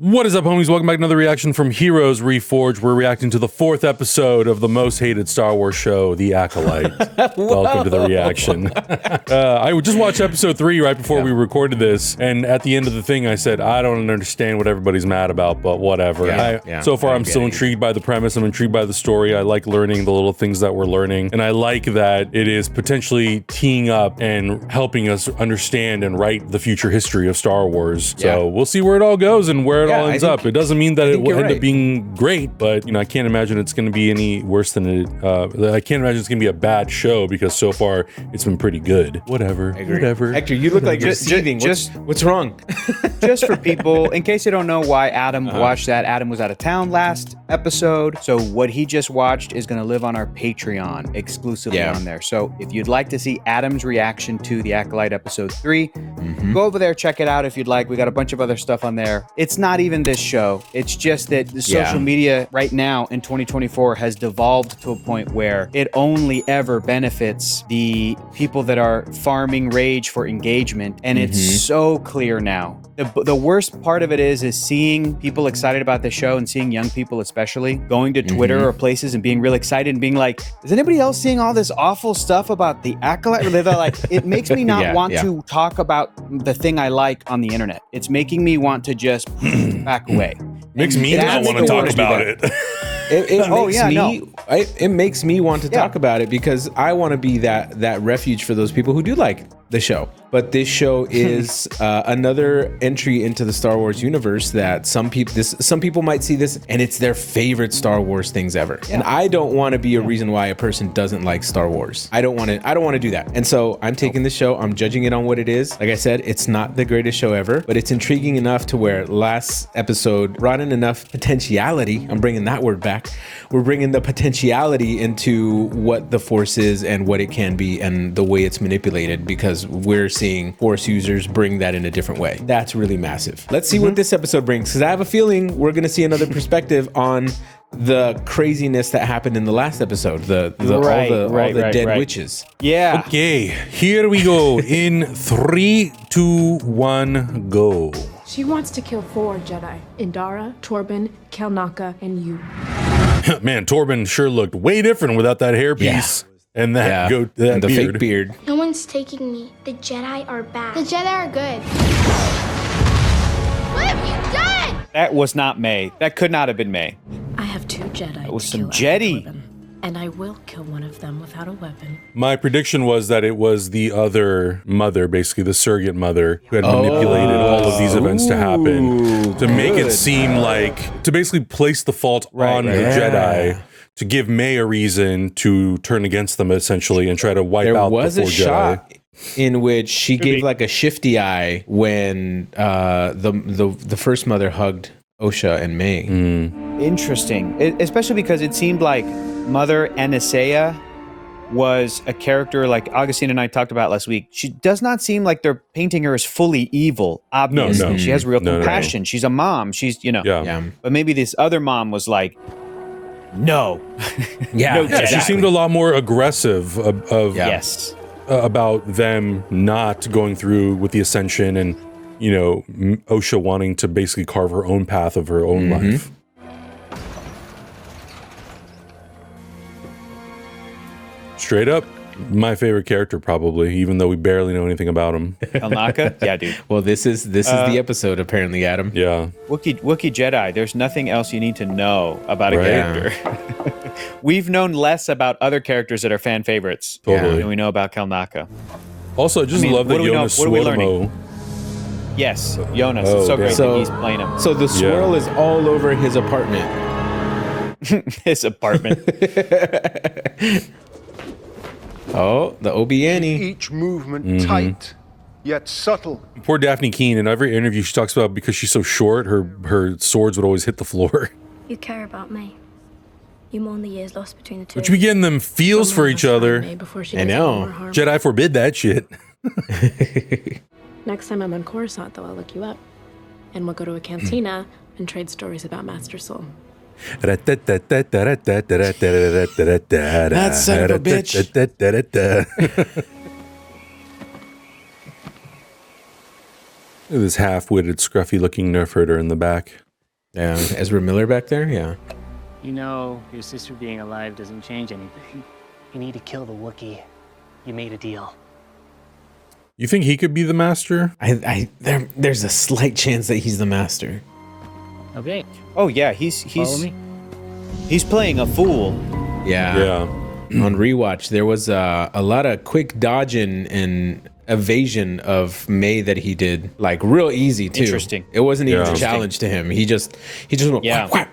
What is up, homies? Welcome back to another reaction from Heroes Reforged. We're reacting to the 4th episode of the most hated Star Wars show, The ACOLYTE. Welcome to the reaction. I just watched episode 3 right before we recorded this, and at the end of the thing I said, I don't understand what everybody's mad about, but whatever. So far I'm still intrigued by the premise, I'm intrigued by the story, I like learning the little things that we're learning, and I like that it is potentially teeing up and helping us understand and write the future history of Star Wars. So we'll see where it all goes and where it all ends up. It doesn't mean that it will end up being great, but you know, I can't imagine it's going to be any worse than it. I can't imagine it's going to be a bad show because so far it's been pretty good. Whatever. Hector, you look like you're seething. What's wrong? Just for people, in case they don't know why Adam watched that, Adam was out of town last episode, so what he just watched is going to live on our Patreon exclusively on there. So if you'd like to see Adam's reaction to the ACOLYTE episode 3, go over there, check it out if you'd like. We got a bunch of other stuff on there. It's not even this show. It's just that the social media right now in 2024 has devolved to a point where it only ever benefits the people that are farming rage for engagement, and it's so clear now. The worst part of it is seeing people excited about the show and seeing young people especially going to Twitter or places and being really excited and being like, is anybody else seeing all this awful stuff about the ACOLYTE? They're like, it makes me not want to talk about the thing I like on the internet. It's making me want to just back away. Makes me not want to talk about it. It makes me want to talk about it because I want to be that refuge for those people who do like the show. But this show is another entry into the Star Wars universe that some people might see this and it's their favorite Star Wars things ever. And I don't want to be a reason why a person doesn't like Star Wars. I don't want to do that. And so I'm taking this show, I'm judging it on what it is. Like I said, it's not the greatest show ever, but it's intriguing enough to where last episode brought in enough potentiality. I'm bringing that word back. We're bringing the potentiality into what the Force is and what it can be and the way it's manipulated, because we're seeing Force users bring that in a different way. That's really massive. Let's see what this episode brings, because I have a feeling we're going to see another perspective on the craziness that happened in the last episode, all the dead witches. Okay, here we go. In 3, 2, 1, go. She wants to kill 4 Jedi. Indara, Torben, Kelnaka, and you. Man, Torben sure looked way different without that hairpiece. And that the fake beard. No one's taking me. The Jedi are bad. The Jedi are good. What have you done? That was not May. That could not have been May. I have 2 Jedi. It was some Jedi. And I will kill one of them without a weapon. My prediction was that it was the other mother, basically the surrogate mother, who had manipulated all of these events to happen to make it seem like, to basically place the fault on the Jedi, to give May a reason to turn against them essentially and try to wipe out the 4 Jedi. There was a shot in which she gave like a shifty eye when the first mother hugged OSHA and May. Interesting, especially because it seemed like Mother Anastasia was a character like Augustine and I talked about last week. She does not seem like they're painting her as fully evil. Obviously, no. She has real compassion. No. She's a mom. She's, you know, but maybe this other mom was like, no. She seemed a lot more aggressive about them not going through with the Ascension and, you know, OSHA wanting to basically carve her own path of her own life. Straight up, my favorite character probably, even though we barely know anything about him. Kelnaka? Yeah, dude. Well, this is the episode apparently, Adam. Yeah. Wookiee Jedi. There's nothing else you need to know about a character. We've known less about other characters that are fan favorites than we know about Kelnaka. Also, I just love that Jonas Suotomo. Yes, Jonas. It's so great that he's playing him. So the swirl is all over his apartment. His apartment. Oh, the Obiani. Each movement tight, yet subtle. Poor Daphne Keane, in every interview she talks about because she's so short, her swords would always hit the floor. You care about me. You mourn the years lost between the two. But you be getting them feels for each other. I know. Jedi forbid that shit. Next time I'm on Coruscant, though, I'll look you up. And we'll go to a cantina and trade stories about Master Soul. That son of a bitch. This half-witted, scruffy-looking nerf herder in the back. Yeah, Ezra Miller back there. Yeah. You know, your sister being alive doesn't change anything. You need to kill the Wookiee. You made a deal. You think he could be the master? There's a slight chance that he's the master. Okay. Oh yeah, he's playing a fool. Yeah. Yeah. On rewatch, there was a lot of quick dodging and evasion of May that he did, like real easy too. Interesting. It wasn't even a challenge to him. He just went whack, whack.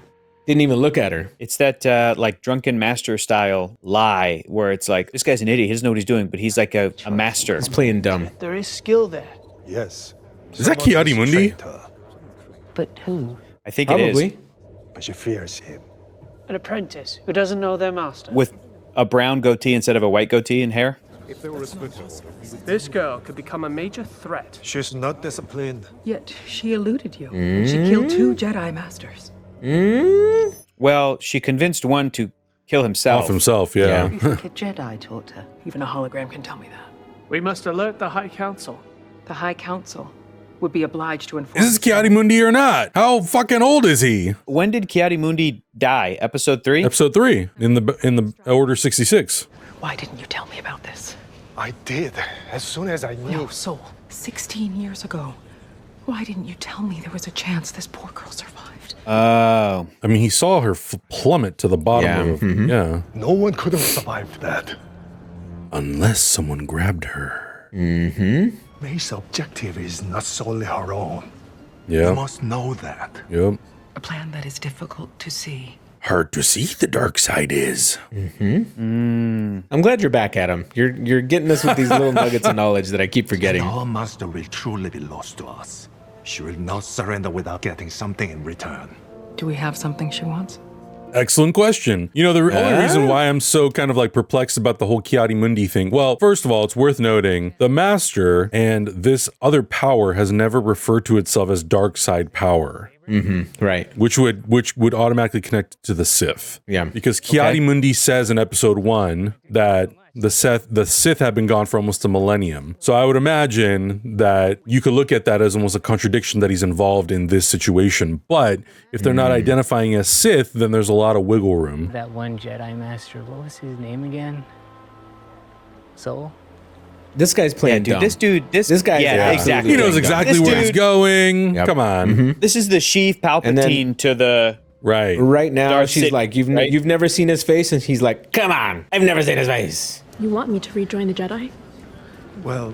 Didn't even look at her. It's that like drunken master style lie where it's like, this guy's an idiot. He doesn't know what he's doing, but he's like a master. He's playing dumb. There is skill there. Yes. Is that Kotti Mundi? But who? I think Probably. it is. But she fears him. An apprentice who doesn't know their master. With a brown goatee instead of a white goatee and hair. This girl could become a major threat. She's not disciplined. Yet she eluded you. She killed 2 Jedi Masters. Well, she convinced one to kill himself. Off himself, yeah. You think a Jedi taught her? Even a hologram can tell me that. We must alert the High Council. The High Council would be obliged to inform. Is this Kotti Mundi or not? How fucking old is he? When did Kotti Mundi die? Episode 3? Episode 3 in the Order 66. Why didn't you tell me about this? I did, as soon as I knew. No, Soul. 16 years ago. Why didn't you tell me there was a chance this poor girl survived? Oh. I mean, he saw her plummet to the bottom of yeah. No one could have survived that. Unless someone grabbed her. May's objective is not solely her own. You Yeah. must know that. Yep. A plan that is difficult to see. Hard to see the dark side is. I'm glad you're back, Adam. You're getting us with these little nuggets of knowledge that I keep forgetting. Our master will truly be lost to us. She will not surrender without getting something in return. Do we have something she wants? Excellent question. You know, the only reason why I'm so kind of like perplexed about the whole Kotti Mundi thing, well, first of all, it's worth noting the Master and this other power has never referred to itself as dark side power. Right. Which would automatically connect to the Sith. Yeah. Because Kotti Mundi says in episode 1 that the Sith have been gone for almost a millennium. So I would imagine that you could look at that as almost a contradiction that he's involved in this situation. But if they're not identifying as Sith, then there's a lot of wiggle room. That one Jedi Master, what was his name again? Soul? This guy's playing dumb. This guy. Yeah, exactly. He knows exactly This where he's dude- going. Yep. Come on. This is the Sheev Palpatine to the. Right. Right now, Darth she's Sid- like, you've never seen his face, and he's like, come on, I've never seen his face. You want me to rejoin the Jedi? Well,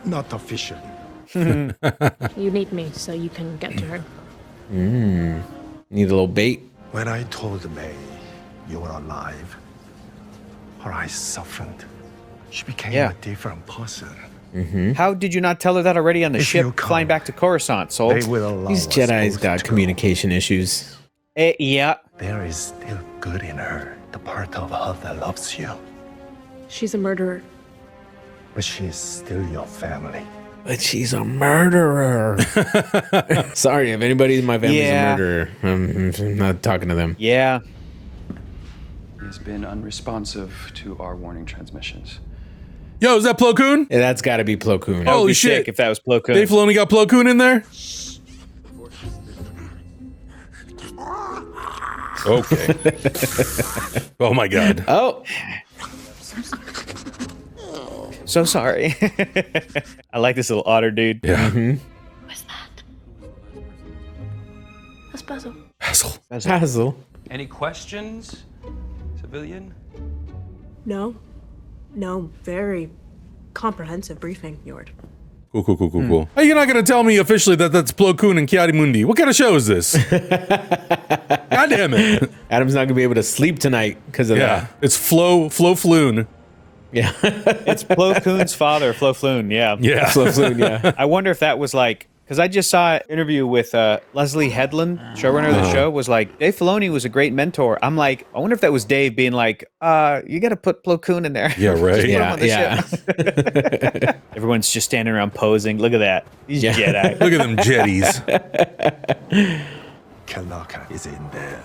not officially. You need me so you can get to her. Need a little bait. When I told May you were alive, her eyes softened. She became Yeah. a different person. How did you not tell her that already on the If you ship come, flying back to Coruscant, Soul? They will allow These us Jedi's both got to go. communication issues. Yeah. There is still good in her, the part of her that loves you. She's a murderer. But she is still your family. But she's a murderer. Sorry, if anybody in my family's Yeah. a murderer, I'm not talking to them. Yeah. He's been unresponsive to our warning transmissions. Yo, is that Plo Koon? Yeah, that's got to be Plo Koon. That would Holy be shit. sick if that was Plo Koon. Dave Filoni got Plo Koon in there? Okay. Oh my God. Oh, So sorry. I like this little otter dude. Yeah. What's that? That's Basil. Hassle. Basil. Any questions, civilian? No. No, very comprehensive briefing, Yord. Cool. Hey, you're not going to tell me officially that that's Plo Koon and Kotti Mundi. What kind of show is this? God damn it. Adam's not gonna be able to sleep tonight because of Yeah. that. It's Flo Floon. Yeah, It's Plo Koon's father, Flo Floon. Yeah. Yeah. Flo Flo, yeah. I wonder if that was like, because I just saw an interview with Leslie Headland, showrunner of the show, was like, Dave Filoni was a great mentor. I'm like, I wonder if that was Dave being like, you got to put Plo Koon in there. Yeah, right. Just put him on the Yeah, ship. Everyone's just standing around posing. Look at that. He's Yeah. Jedi. Look at them jetties. Kalaka is in there.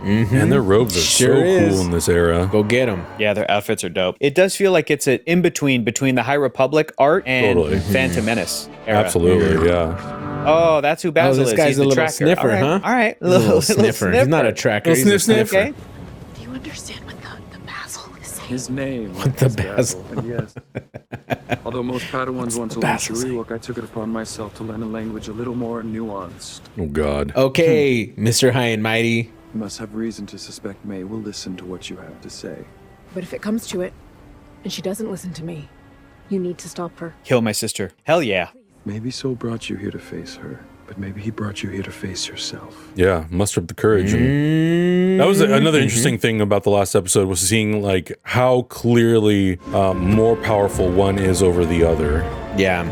And their robes are Sure so is. cool in this era. Go get him. Yeah, their outfits are dope. It does feel like it's an in-between between the High Republic art and Totally. Phantom Menace era. Absolutely, yeah. Oh, that's who Basil this is. guy's He's a the little tracker. sniffer, All right. huh? All right. He's a little sniffer. He's not a tracker. Little He's a sniff, sniffer. Okay. Do you understand what the Basil is saying? His name the is Basil? And yes, although most Padawans want to learn Shuriwok, I took it upon myself to learn a language a little more nuanced. Oh God. Okay, Mr. High and Mighty. You must have reason to suspect May will listen to what you have to say. But if it comes to it, and she doesn't listen to me, you need to stop her. Kill my sister. Hell yeah. Maybe Sol brought you here to face her, but maybe he brought you here to face yourself. Yeah, muster up the courage. And that was another interesting thing about the last episode was seeing like how clearly more powerful one is over the other. Yeah.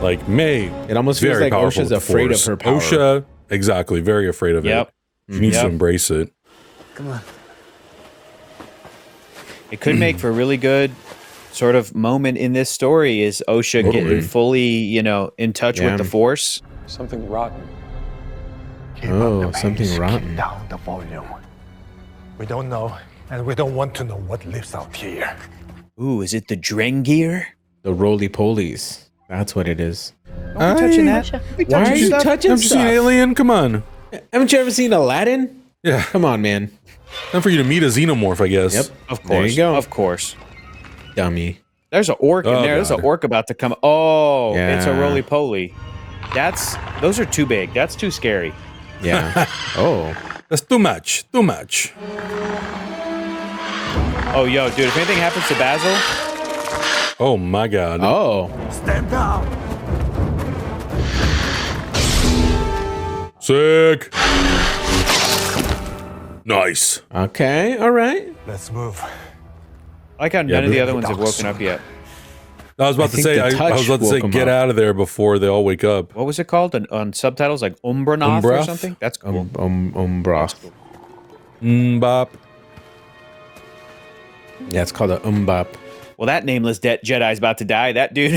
Like May, It almost feels very like powerful OSHA's with the afraid Force. of her power. OSHA, exactly, very afraid of Yep. it. She needs to embrace it. Come on. It could make for a really good sort of moment in this story is OSHA Totally. getting fully, you know, in touch Yeah. with the Force. Something rotten. Keep Oh, up the something pace, rotten. Keep down the volume. We don't know, and we don't want to know what lives out here. Ooh, is it the Drengir? The roly-polies. That's what it is. Don't be touching that. Why are you touching Haven't you seen stuff? Alien? Come on. Haven't you ever seen Aladdin? Yeah. Come on, man. Time for you to meet a xenomorph, I guess. Yep. Of course. There you go. Of course. Dummy. There's an orc in Oh, there. There's an God. orc about to come. Oh, it's a Yeah. roly-poly. Those are too big. That's too scary. Yeah. Oh. That's too much. Too much. Oh, yo, dude, if anything happens to Basil, Oh my God. Oh. Stand down. Sick. Nice. Okay. All right. Let's move. I like how none of but- the other ones have woken up yet. I was about to think say, the I touch was about to say, woke 'em get up. out of there before they all wake up. What was it called on subtitles? Like Umbranoth or Umbrath? something? That's cool. Umbra. Bop. Yeah, it's called a umbop. Well, that nameless Jedi's about to die. That dude.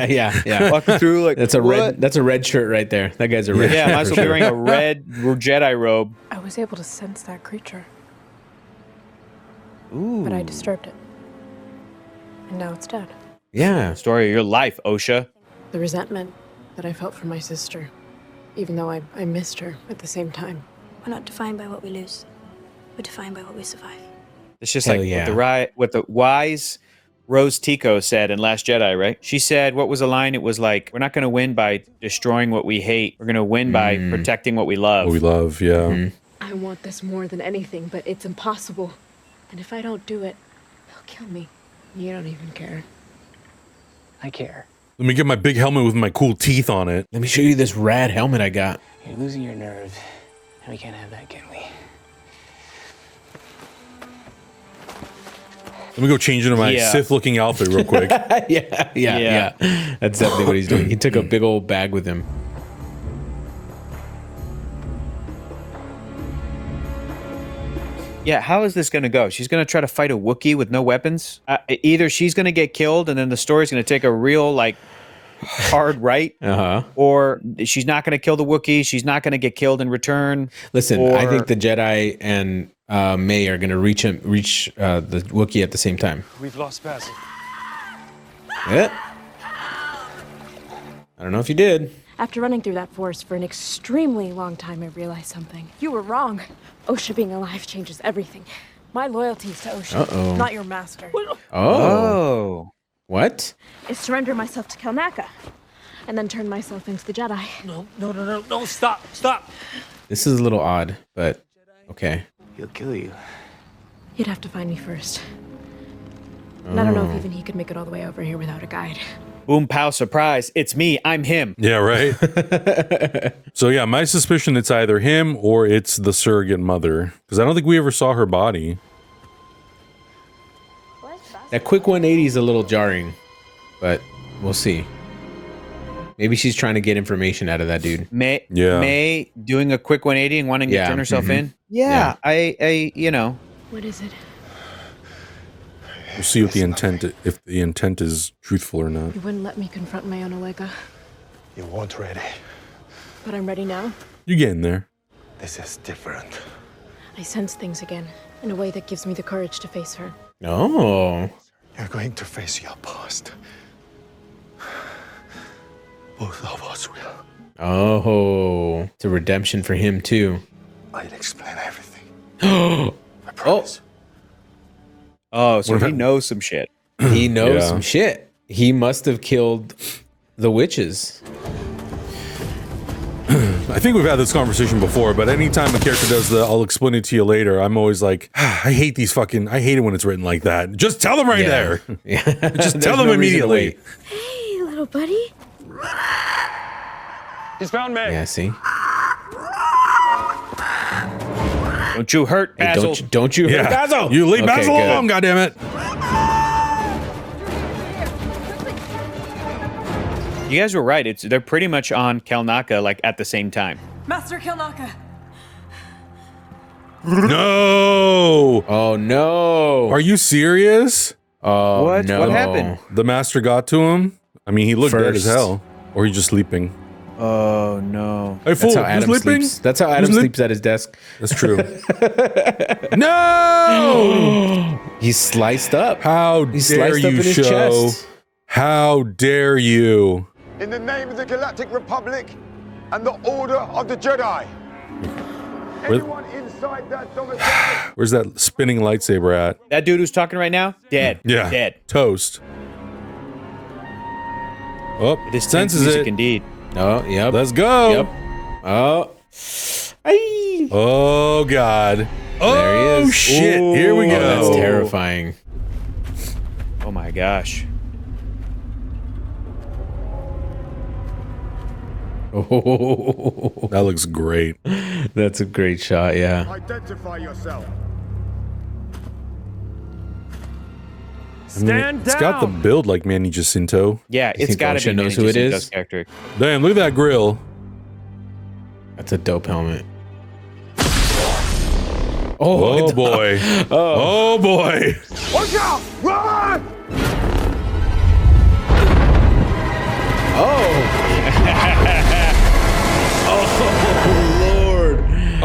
yeah. Walking through like, That's a what? red. That's a red shirt right there. That guy's a red. Yeah, shirt might as for well be sure. wearing a red Jedi robe. I was able to sense that creature, Ooh. but I disturbed it. And now it's dead. Yeah. Story of your life, OSHA. The resentment that I felt for my sister, even though I missed her at the same time. We're not defined by what we lose. We're defined by what we survive. It's just Hell like yeah. what the wise Rose Tico said in Last Jedi, right? She said, what was the line? It was like, we're not going to win by destroying what we hate. We're going to win by protecting what we love. What we love, yeah. I want this more than anything, but it's impossible. And if I don't do it, they'll kill me. You don't even care. I care. Let me get my big helmet with my cool teeth on it. Let me show you this rad helmet I got. You're losing your nerve. And we can't have that, can we? Let me go change into my Yeah. Sith-looking outfit real quick. Yeah. That's definitely what he's doing. He took a big old bag with him. Yeah, how is this going to go? She's going to try to fight a Wookiee with no weapons? Either she's going to get killed and then the story's going to take a real, like, hard right, or she's not going to kill the Wookiee. She's not going to get killed in return. Listen, or- I think the Jedi and May are going to reach the Wookiee at the same time. We've lost Basil. Yeah. I don't know if you did. After running through that forest for an extremely long time, I realized something. You were wrong. OSHA being alive changes everything. My loyalty is to OSHA, not your master. Oh. What? Is surrender myself to Kelnaka, and then turn myself into the Jedi. No, stop. This is a little odd, but okay. He'll kill you. You'd have to find me first. And I don't know if even he could make it all the way over here without a guide. Boom, pow, surprise. It's me. I'm him. Yeah, right? So yeah, my suspicion it's either him or it's the surrogate mother. Because I don't think we ever saw her body. That quick 180 is a little jarring, but we'll see. Maybe she's trying to get information out of that dude. May doing a quick 180 and wanting to turn herself in. Yeah, I you know. What is it? We'll see what the intent, if the intent is truthful or not. You wouldn't let me confront my own Olega, You weren't ready. but I'm ready now. You get in there. This is different. I sense things again, in a way that gives me the courage to face her. Oh. You're going to face your past. Both of us will. Oh, it's a redemption for him too. I'll explain everything. I promise. Oh, so he knows some shit. He knows some shit. He must have killed the witches. I think we've had this conversation before, but anytime a character does the "I'll explain it to you later," I'm always like, I hate it when it's written like that. Just tell them right there. Yeah. Just tell them immediately. Hey, little buddy. He's found me. Yeah, see? Don't you hurt Basil. Don't you hurt Basil. You leave Basil alone, goddammit. You guys were right. They're pretty much on Kelnaka like at the same time. Master Kelnaka. No. Oh, no. Are you serious? Oh, What? no. What happened? The master got to him? I mean, he looked dead as First. hell. Or he's just sleeping. Oh no. Hey, fool, That's how Adam you sleeping? sleeps. That's how Adam sleeps at his desk. That's true. No! He's sliced up. How He's dare sliced up you, in his show? chest. How dare you? In the name of the Galactic Republic and the Order of the Jedi. Anyone inside that domicile. Where's that spinning lightsaber at? That dude who's talking right now, dead. Yeah. Dead. Toast. Oh, This senses music it. indeed. Oh, yep. Let's go. Yep. Oh. Ay. Oh, God. Oh, There he is. shit. Here we go. Oh, that's terrifying. Oh my gosh. Oh, That looks great. that's a great shot, yeah. Identify yourself. It's got the build like Manny Jacinto. Yeah, it's think got to OSHA be knows Manny who it Jacinto's is? character. Damn, look at that grill. That's a dope helmet. Oh, boy. Oh, boy. Watch out! Run!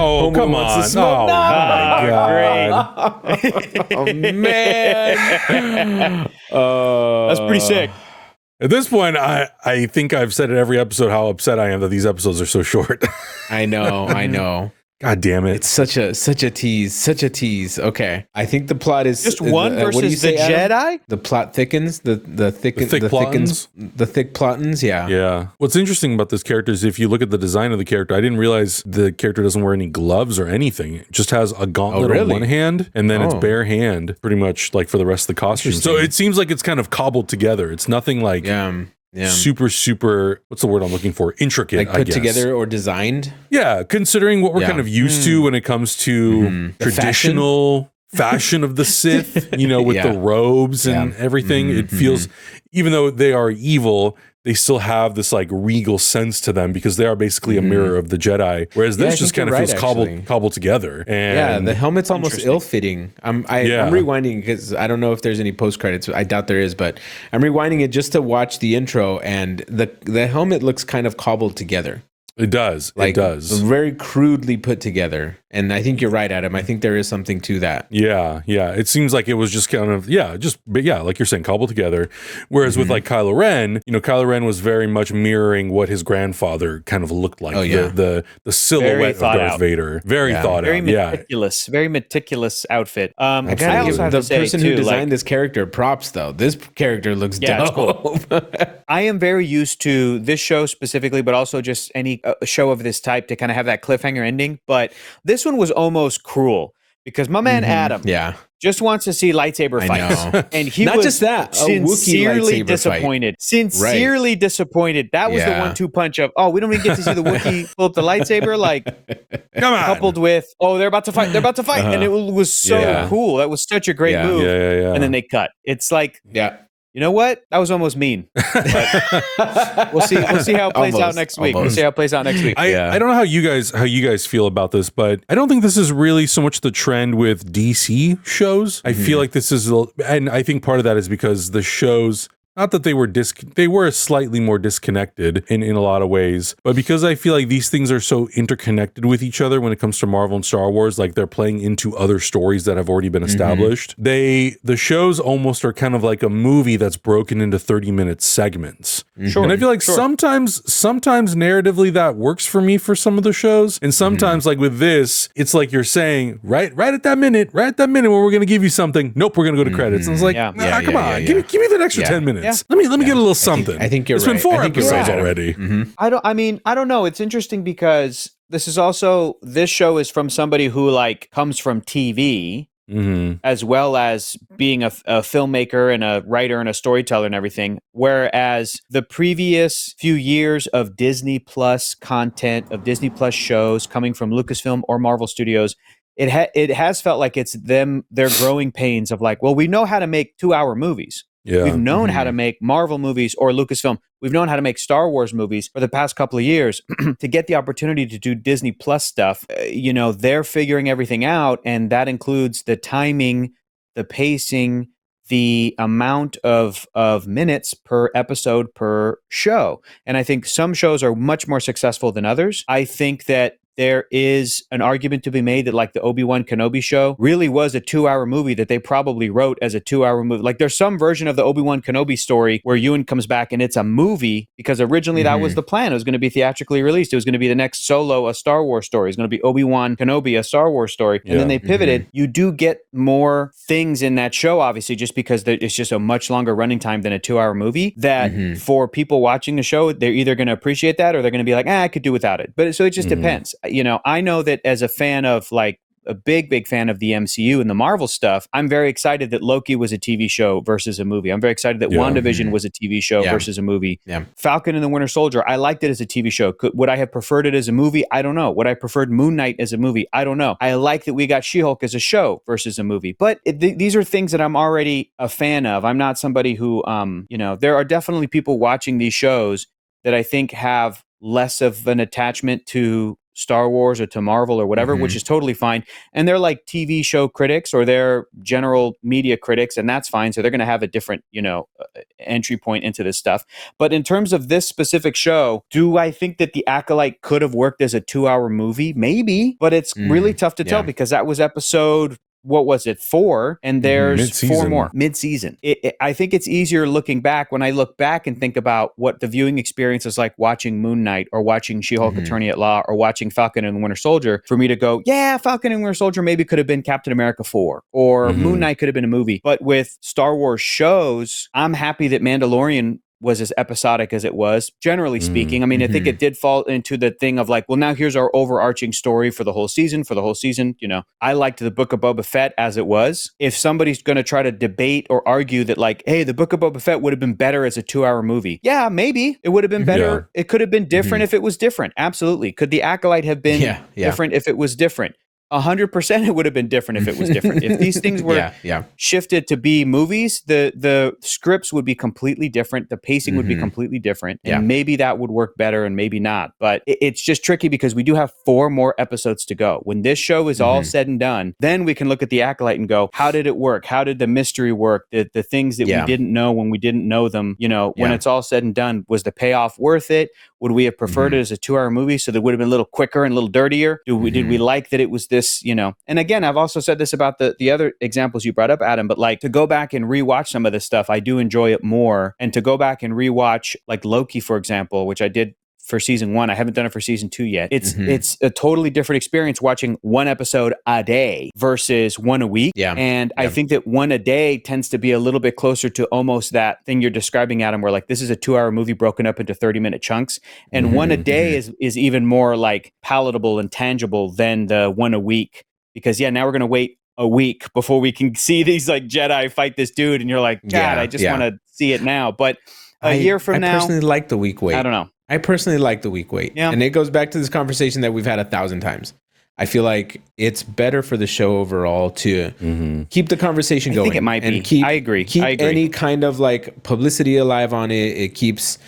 Oh, come on. wants to Oh, smoke. my God. Oh, man. That's pretty sick. At this point, I think I've said it every episode how upset I am that these episodes are so short. I know. God damn it. It's such a tease. Okay. I think the plot is Just one what do you versus say, the Adam? Jedi? The plot thickens. The thick plottins? the thick plottins. Yeah. Yeah. What's interesting about this character is if you look at the design of the character, I didn't realize the character doesn't wear any gloves or anything. It just has a gauntlet on one hand, and then it's bare hand, pretty much like for the rest of the costume. So it seems like it's kind of cobbled together. It's nothing like super, what's the word I'm looking for? Intricate, Like I put guess. together or designed. Yeah, considering what we're kind of used to when it comes to traditional fashion of the Sith, you know, with the robes and everything. It feels, even though they are evil, they still have this like regal sense to them because they are basically a mirror of the Jedi. Whereas this just kind of feels cobbled together. And Yeah, the helmet's almost ill-fitting. I'm rewinding because I don't know if there's any post-credits. I doubt there is, but I'm rewinding it just to watch the intro, and the helmet looks kind of cobbled together. It does. Like, it does. Very crudely put together. And I think you're right, Adam. I think there is something to that. Yeah. It seems like it was just kind of, like you're saying, cobbled together. Whereas with like Kylo Ren, you know, Kylo Ren was very much mirroring what his grandfather kind of looked like. Oh, yeah. The silhouette of Darth Vader. Very thought Very out. meticulous. Very meticulous outfit. I I gotta also give have the to say, person too, who designed like, this character props, though. This character looks it's dope. cool. I am very used to this show specifically, but also just any show of this type to kind of have that cliffhanger ending. But this one was almost cruel because my man Adam just wants to see lightsaber fights. And he Not was just that, a Wookiee sincerely lightsaber disappointed. Sincerely disappointed. That was the 1-2 punch of, we don't even get to see the Wookiee pull up the lightsaber, like Come on. coupled with, they're about to fight. And it was so cool. That was such a great move. Yeah. And then they cut. It's like, you know what? That was almost mean. But we'll see how it plays out next week. We'll see how it plays out next week. I don't know how you guys feel about this, but I don't think this is really so much the trend with DC shows. I feel like this is, and I think part of that is because the shows, not that they were slightly more disconnected in a lot of ways, but because I feel like these things are so interconnected with each other when it comes to Marvel and Star Wars, like they're playing into other stories that have already been established. The shows almost are kind of like a movie that's broken into 30-minute segments. Sure. And I feel like sometimes narratively that works for me for some of the shows. And sometimes like with this, it's like you're saying, right at that minute where we're going to give you something. Nope, we're going to go to credits. And it's like, come on, give me that extra 10 minutes. Let me get a little something. I think you're It's right. been 4 episodes already. I don't know. It's interesting because this show is from somebody who like comes from TV. As well as being a filmmaker and a writer and a storyteller and everything. Whereas the previous few years of Disney Plus content, of Disney Plus shows coming from Lucasfilm or Marvel Studios, it has felt like it's their growing pains of like, well, we know how to make 2-hour movies. Yeah. We've known how to make Marvel movies or Lucasfilm. We've known how to make Star Wars movies for the past couple of years. To get the opportunity to do Disney Plus stuff, they're figuring everything out, and that includes the timing, the pacing, the amount of minutes per episode per show. And I think some shows are much more successful than others. I think that there is an argument to be made that like the Obi-Wan Kenobi show really was a 2-hour movie that they probably wrote as a 2-hour movie. Like there's some version of the Obi-Wan Kenobi story where Ewan comes back and it's a movie because originally that was the plan. It was going to be theatrically released. It was going to be the next Solo, a Star Wars story. It's going to be Obi-Wan Kenobi, a Star Wars story. And then they pivoted. You do get more things in that show, obviously, just because it's just a much longer running time than a 2-hour movie that for people watching the show, they're either going to appreciate that or they're going to be like, I could do without it. But so it just depends. I know that as a fan of like a big fan of the MCU and the Marvel stuff, I'm very excited that Loki was a TV show versus a movie. I'm very excited that WandaVision was a TV show versus a movie. Yeah. Falcon and the Winter Soldier, I liked it as a TV show. Would I have preferred it as a movie? I don't know. Would I preferred Moon Knight as a movie? I don't know. I like that we got She-Hulk as a show versus a movie. But these are things that I'm already a fan of. I'm not somebody who, there are definitely people watching these shows that I think have less of an attachment to Star Wars or to Marvel or whatever, which is totally fine. And they're like TV show critics or they're general media critics, and that's fine. So they're going to have a different, entry point into this stuff. But in terms of this specific show, do I think that The Acolyte could have worked as a 2-hour movie? Maybe, but it's really tough to tell because that was episode 4, and there's Mid-season. 4 more mid-season. I think it's easier looking back when I look back and think about what the viewing experience is like watching Moon Knight or watching She-Hulk Attorney at Law or watching Falcon and the Winter Soldier, for me to go, yeah, Falcon and Winter Soldier maybe could have been Captain America 4 or Moon Knight could have been a movie. But with Star Wars shows, I'm happy that Mandalorian was as episodic as it was, generally speaking. I mean, I think it did fall into the thing of like, well, now here's our overarching story for the whole season. I liked the Book of Boba Fett as it was. If somebody's going to try to debate or argue that like, hey, the Book of Boba Fett would have been better as a 2-hour movie. Yeah, maybe it would have been better. Yeah. It could have been different if it was different. Absolutely. Could the Acolyte have been different if it was different? 100% it would have been different if it was different. If these things were shifted to be movies, the scripts would be completely different. The pacing would be completely different. And maybe that would work better and maybe not. But it's just tricky because we do have 4 more episodes to go. When this show is all said and done, then we can look at The Acolyte and go, how did it work? How did the mystery work? The things that we didn't know when we didn't know them, when it's all said and done, was the payoff worth it? Would we have preferred it as a 2-hour movie so that it would have been a little quicker and a little dirtier? Did we like that it was this, And again, I've also said this about the other examples you brought up, Adam, but like to go back and rewatch some of this stuff, I do enjoy it more. And to go back and rewatch like Loki, for example, which I did for season 1. I haven't done it for season 2 yet. It's a totally different experience watching 1 episode a day versus 1 a week. Yeah. And I think that 1 a day tends to be a little bit closer to almost that thing you're describing, Adam, where like this is a 2-hour movie broken up into 30-minute chunks. And 1 a day is even more like palatable and tangible than the 1 a week. Because now we're going to wait a week before we can see these like Jedi fight this dude. And you're like, God, I just want to see it now. But a year from now. I personally like the week wait. I don't know. I personally like the week wait. Yeah. And it goes back to this conversation that we've had 1,000 times. I feel like it's better for the show overall to keep the conversation going. I think it might be. Keep, I agree. Keep any kind of like publicity alive on it. It keeps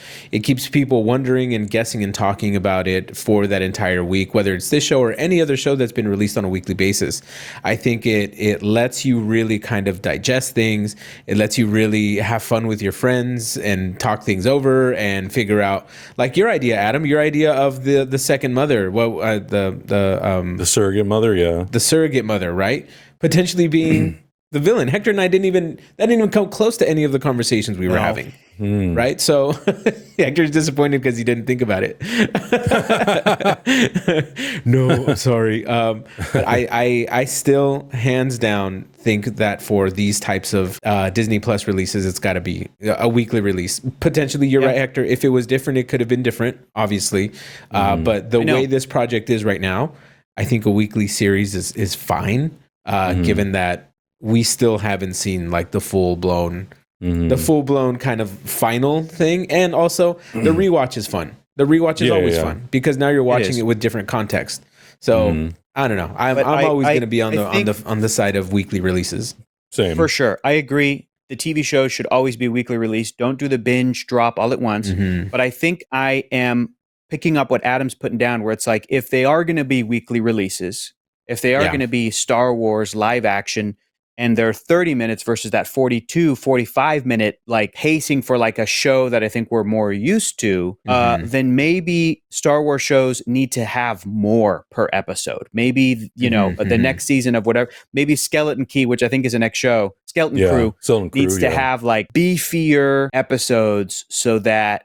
people wondering and guessing and talking about it for that entire week, whether it's this show or any other show that's been released on a weekly basis. I think it lets you really kind of digest things. It lets you really have fun with your friends and talk things over and figure out, like your idea, Adam, your idea of the second mother, the surrogate mother, the surrogate mother, right? Potentially being the villain. Hector and I didn't even come close to any of the conversations we were having, right? So Hector's disappointed because he didn't think about it. No, sorry. But I still, hands down, think that for these types of Disney Plus releases, it's got to be a weekly release. Potentially, you're right, Hector. If it was different, it could have been different, obviously. But the way this project is right now, I think a weekly series is fine, given that we still haven't seen like the full blown kind of final thing. And also the rewatch is fun. The rewatch is always fun because now you're watching it with different context. So I don't know. I'm always going to be on the side of weekly releases. Same. For sure. I agree. The TV show should always be weekly release. Don't do the binge drop all at once. But I think I am picking up what Adam's putting down, where it's like, if they are going to be weekly releases, if they are going to be Star Wars live action, and they're 30 minutes versus that 42, 45 minute like pacing for like a show that I think we're more used to, then maybe Star Wars shows need to have more per episode. Maybe, the next season of whatever, maybe Skeleton Key, which I think is the next show, Skeleton Crew needs to have like beefier episodes so that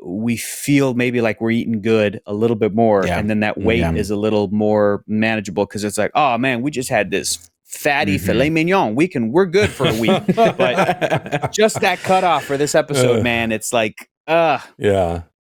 we feel maybe like we're eating good a little bit more. And then that weight is a little more manageable because it's like, oh man, we just had this fatty filet mignon. We're good for a week. But just that cutoff for this episode, man, it's like, I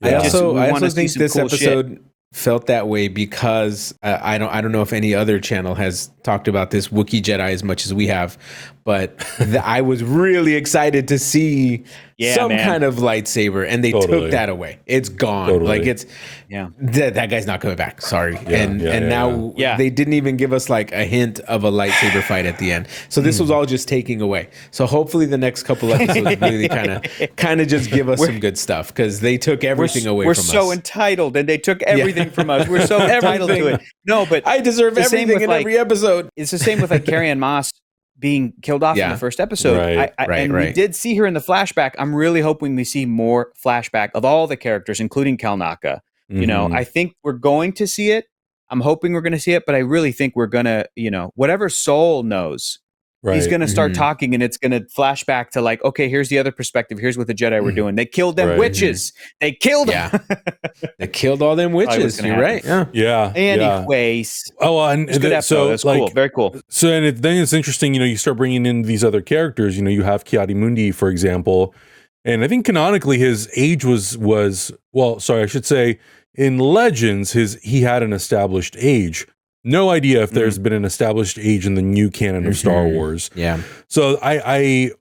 also think this episode felt that way because I don't know if any other channel has talked about this Wookiee Jedi as much as we have, but I was really excited to see kind of lightsaber, and they took that away. It's gone. Like it's that guy's not coming back. Sorry. Now they didn't even give us like a hint of a lightsaber fight at the end. So this was all just taking away. So hopefully the next couple episodes really kind of just give us some good stuff, because they took everything away from us. We're so entitled, and they took everything from us. We're so entitled to it. No, but I deserve everything in every episode. It's the same with like Carrie-Ann Moss being killed off in the first episode. We did see her in the flashback. I'm really hoping we see more flashback of all the characters, including Kalnaka. I think we're going to see it. I'm hoping we're going to see it, but I really think we're going to, whatever Soul knows, he's going to start talking, and it's going to flash back to like, okay, here's the other perspective. Here's what the Jedi were doing. They killed them witches. They killed them. They killed all them witches. You're right. Yeah. Anyways. And it's a good episode. That's cool. Very cool. So, and then it's interesting, you start bringing in these other characters. You have Kotti Mundi, for example. And I think canonically his age was I should say in Legends, he had an established age. No idea if there's been an established age in the new canon of Star Wars. Yeah. So I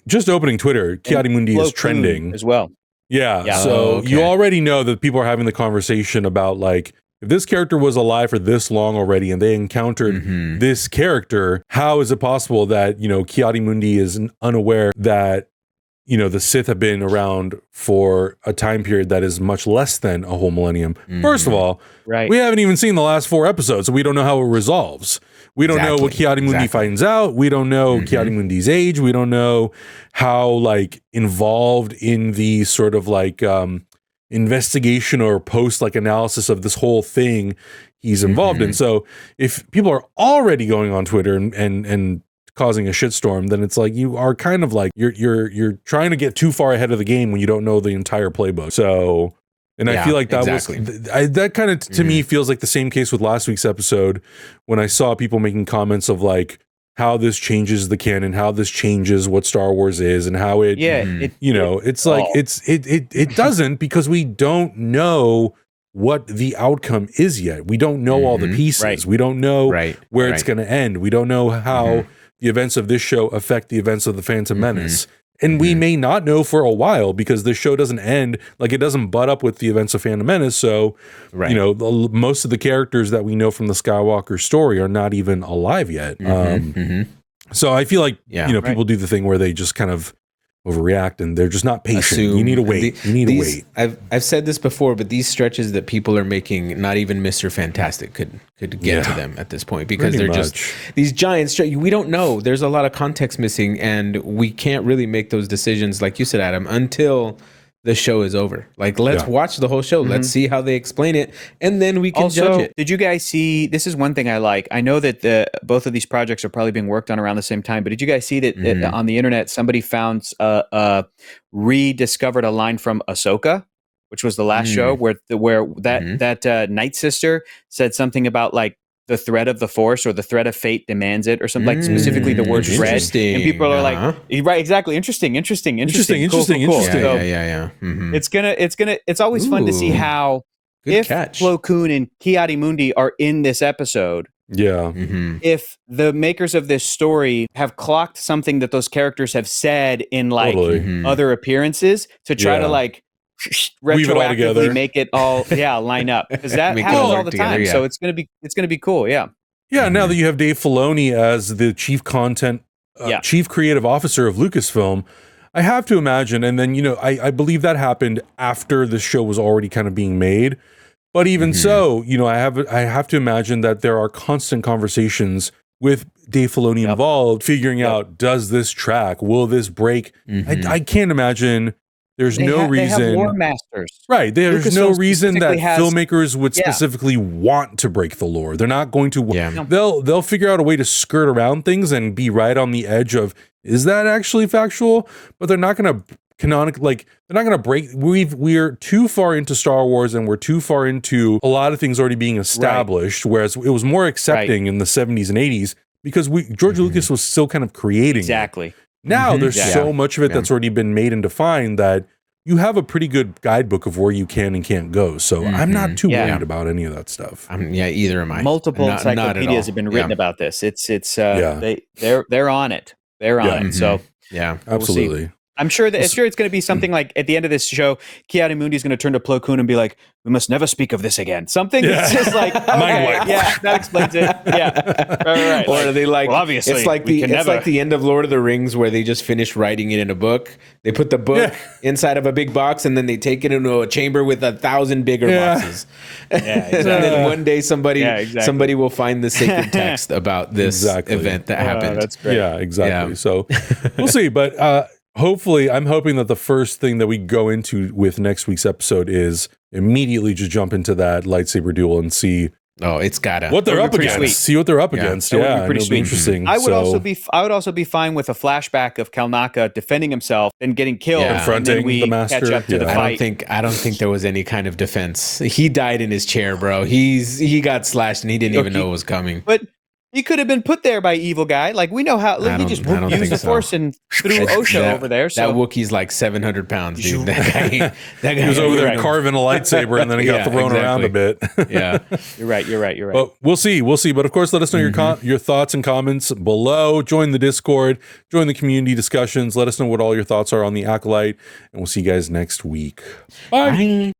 just opening Twitter, Kotti Mundi is trending as well. Yeah. So you already know that people are having the conversation about like, if this character was alive for this long already and they encountered this character, how is it possible that, Kotti Mundi is unaware that, the Sith have been around for a time period that is much less than a whole millennium. First of all, we haven't even seen the last 4 episodes, so we don't know how it resolves. We don't know what Kotti Mundi finds out. We don't know Kotti Mundi's age. We don't know how like involved in the sort of like investigation or post like analysis of this whole thing he's involved in. So if people are already going on Twitter and causing a shitstorm, then it's like you are kind of like you're trying to get too far ahead of the game when you don't know the entire playbook. So, and I feel like that was that kind of to me feels like the same case with last week's episode when I saw people making comments of like how this changes the canon, how this changes what Star Wars is, and how it it doesn't, because we don't know what the outcome is yet. We don't know all the pieces. We don't know where it's going to end. We don't know how the events of this show affect the events of the Phantom Menace. And we may not know for a while because the show doesn't end, like it doesn't butt up with the events of Phantom Menace. So, you know, most of the characters that we know from the Skywalker story are not even alive yet. So I feel like, you know, people do the thing where they just kind of overreact and they're just not patient. You need to wait. You need to wait. I've said this before, but these stretches that people are making, not even Mr. Fantastic could get to them at this point because they're just these giant stretches. We don't know. There's a lot of context missing, and we can't really make those decisions, like you said, Adam, until the show is over. Like, let's watch the whole show. Let's see how they explain it, and then we can judge it. Did you guys see? This is one thing I like. I know that both of these projects are probably being worked on around the same time. But did you guys see that on the internet somebody found rediscovered a line from Ahsoka, which was the last show where that Night Sister said something about like the thread of the Force or the thread of fate demands it or something, like specifically the word thread. And people are like, right, exactly. Interesting. Cool. So it's always fun to see how Flo Koon and Kotti Mundi are in this episode. If the makers of this story have clocked something that those characters have said in like other appearances to try to like retroactively make it all line up, because that happens all the time. So it's gonna be cool. Now that you have Dave Filoni as the chief chief creative officer of Lucasfilm, I have to imagine, and then, you know, I believe that happened after the show was already kind of being made. But even so, you know, I have to imagine that there are constant conversations with Dave Filoni involved, figuring out, does this track, will this break? I can't imagine. There's no reason. They have War Masters. Right. There's no reason that filmmakers would specifically want to break the lore. They're not going to. They'll figure out a way to skirt around things and be right on the edge of, is that actually factual? But they're not going to they're not going to break. We're too far into Star Wars, and we're too far into a lot of things already being established. Whereas it was more accepting in the 70s and 80s because George Lucas was still kind of creating it. Now there's so much of it that's already been made and defined that you have a pretty good guidebook of where you can and can't go. So I'm not too worried about any of that stuff. Either am I. Multiple encyclopedias have been written about this. They're on it. They're on it. So absolutely. I'm sure it's going to be something like at the end of this show, Kotti Mundi is going to turn to Plo Koon and be like, "We must never speak of this again." Something that's just like, that explains it. Right. Or are they like, well, obviously, it's like the end of Lord of the Rings where they just finish writing it in a book. They put the book inside of a big box and then they take it into a chamber with 1,000 bigger boxes. And then one day somebody will find the sacred text about this event that happened. That's great. Yeah, exactly. So we'll see, but. Hopefully, I'm hoping that the first thing that we go into with next week's episode is immediately just jump into that lightsaber duel and see. It's gotta what they're up against. See what they're up against. Yeah, pretty sweet. Interesting. I would also be fine with a flashback of Kalnaka defending himself and getting killed, confronting and then we the master. Catch up to the fight. I don't think there was any kind of defense. He died in his chair, bro. He got slashed and he didn't even know it was coming. But he could have been put there by evil guy. Like, we know how. He just used the Force and threw OSHA over there. So that Wookiee's like 700 pounds, dude. That guy he was over there carving a lightsaber, and then he got thrown around a bit. You're right. But we'll see. But of course, let us know your thoughts and comments below. Join the Discord. Join the community discussions. Let us know what all your thoughts are on the Acolyte, and we'll see you guys next week. Bye. Bye.